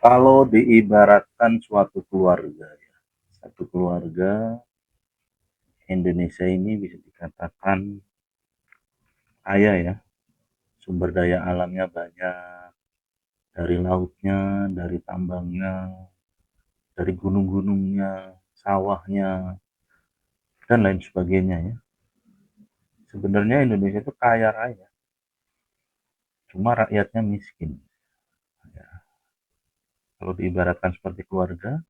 Kalau diibaratkan suatu keluarga, ya, satu keluarga Indonesia ini bisa dikatakan kaya ya, sumber daya alamnya banyak, dari lautnya, dari tambangnya, dari gunung-gunungnya, sawahnya, dan lain sebagainya ya. Sebenarnya Indonesia itu kaya raya, cuma rakyatnya miskin. Ya, kalau diibaratkan seperti keluarga,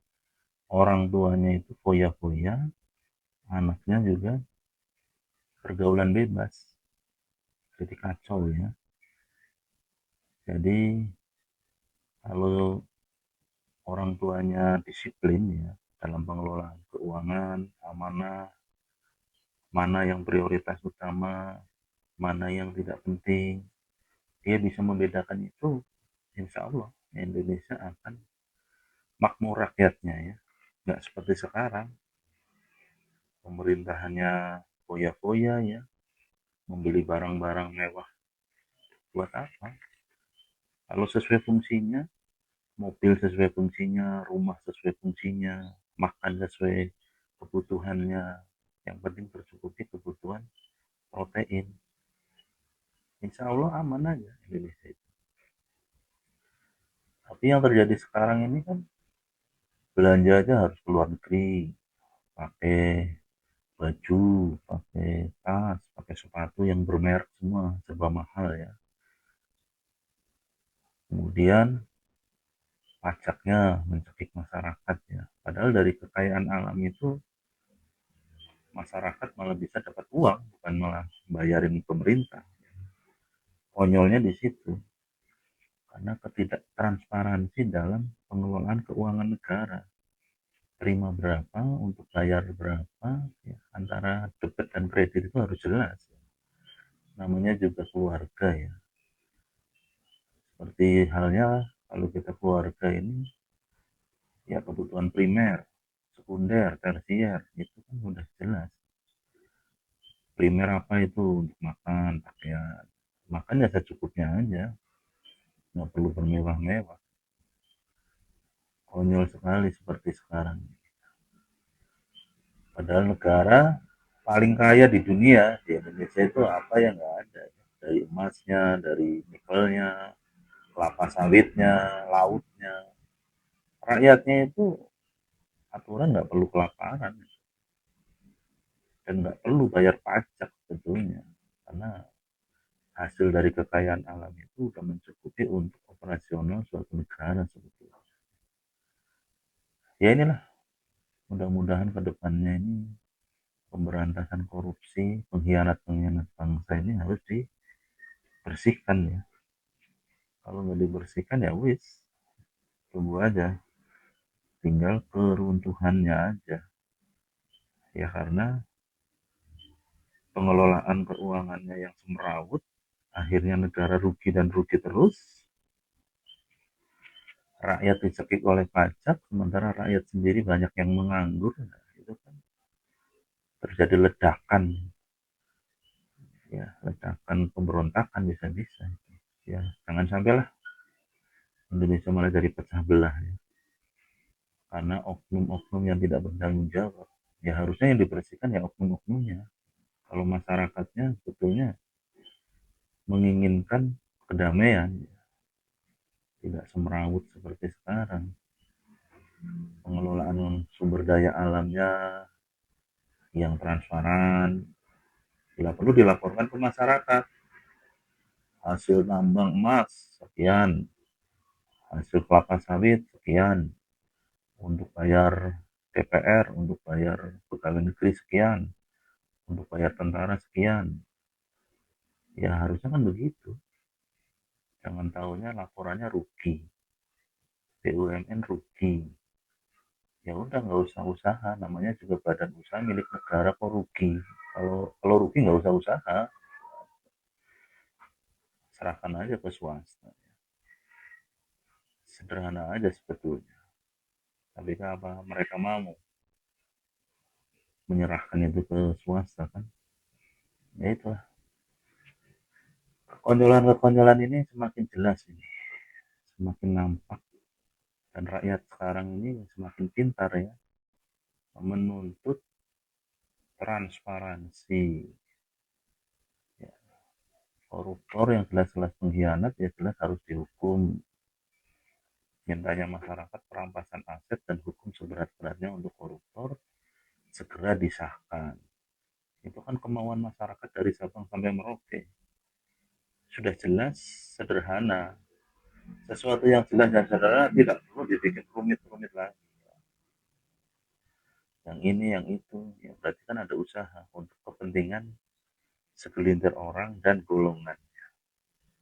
orang tuanya itu foya-foya, anaknya juga pergaulan bebas, jadi kacau ya. Jadi kalau orang tuanya disiplin ya dalam pengelolaan keuangan, amanah, mana yang prioritas utama, mana yang tidak penting, dia bisa membedakan itu. Insya Allah Indonesia akan makmur rakyatnya ya, nggak seperti sekarang pemerintahannya foya-foya ya, membeli barang-barang mewah buat apa? Kalau sesuai fungsinya, mobil sesuai fungsinya, rumah sesuai fungsinya, makan sesuai kebutuhannya, yang penting tercukupi kebutuhan protein. Insya Allah aman aja Indonesia itu. Tapi yang terjadi sekarang ini kan belanja aja harus keluar negeri, pakai baju, pakai tas, pakai sepatu yang bermerek semua, serba mahal ya. Kemudian pajaknya mencekik masyarakat ya. Padahal dari kekayaan alam itu masyarakat malah bisa dapat uang, bukan malah bayarin pemerintah. Konyolnya di situ, karena ketidaktransparansi dalam pengelolaan keuangan negara. Terima berapa untuk bayar berapa, ya, antara debit dan kredit itu harus jelas. Namanya juga keluarga ya. Seperti halnya kalau kita keluarga ini, ya kebutuhan primer, sekunder, tersier, itu kan udah jelas. Primer apa itu untuk makan, pakaian. Makan ya secukupnya aja, nggak perlu bermewah-mewah. Konyol sekali seperti sekarang. Padahal negara paling kaya di dunia, di Indonesia itu apa yang nggak ada. Dari emasnya, dari nikelnya, kelapa sawitnya, lautnya. Rakyatnya itu aturan nggak perlu kelaparan dan nggak perlu bayar pajak sebetulnya. Karena hasil dari kekayaan alam itu sudah mencukupi untuk operasional suatu negara sebetulnya. Ya inilah, mudah-mudahan ke depannya ini pemberantasan korupsi, pengkhianat-pengkhianat bangsa ini harus dibersihkan ya. Kalau nggak dibersihkan ya wis, tunggu aja, tinggal keruntuhannya aja. Ya karena pengelolaan keuangannya yang semrawut, akhirnya negara rugi dan rugi terus, rakyat dicekik oleh pajak, sementara rakyat sendiri banyak yang menganggur. Nah, itu kan terjadi ledakan, ya ledakan pemberontakan bisa-bisa. Ya jangan sampailah Indonesia malah jadi pecah belah ya, karena oknum-oknum yang tidak bertanggung jawab. Ya harusnya yang dibersihkan ya oknum-oknumnya. Kalau masyarakatnya sebetulnya menginginkan kedamaian, tidak semrawut seperti sekarang. Pengelolaan sumber daya alamnya yang transparan, bila perlu dilaporkan ke masyarakat. Hasil tambang emas sekian, hasil kelapa sawit sekian, untuk bayar TPR, untuk bayar pegawai negeri sekian, untuk bayar tentara sekian. Ya harusnya kan begitu. Jangan tahunya laporannya rugi, BUMN rugi. Ya udah nggak usah usaha, namanya juga badan usaha milik negara kok rugi. Kalau rugi nggak usah usaha, serahkan aja ke swasta. Sederhana aja sebetulnya. Tapi apa mereka mau menyerahkan itu ke swasta kan? Ya itulah, kekonyolan-kekonyolan ini semakin jelas ini, semakin nampak Dan rakyat sekarang ini semakin pintar ya, menuntut transparansi. Ya, koruptor yang jelas-jelas pengkhianat ya jelas harus dihukum. Mintanya masyarakat perampasan aset dan hukum seberat-beratnya untuk koruptor segera disahkan. Itu kan kemauan masyarakat dari Sabang sampai Merauke. Sudah jelas, sederhana. Sesuatu yang jelas dan sederhana tidak perlu dibikin rumit-rumit lagi. Yang ini, yang itu, ya berarti kan ada usaha untuk kepentingan segelintir orang dan golongan.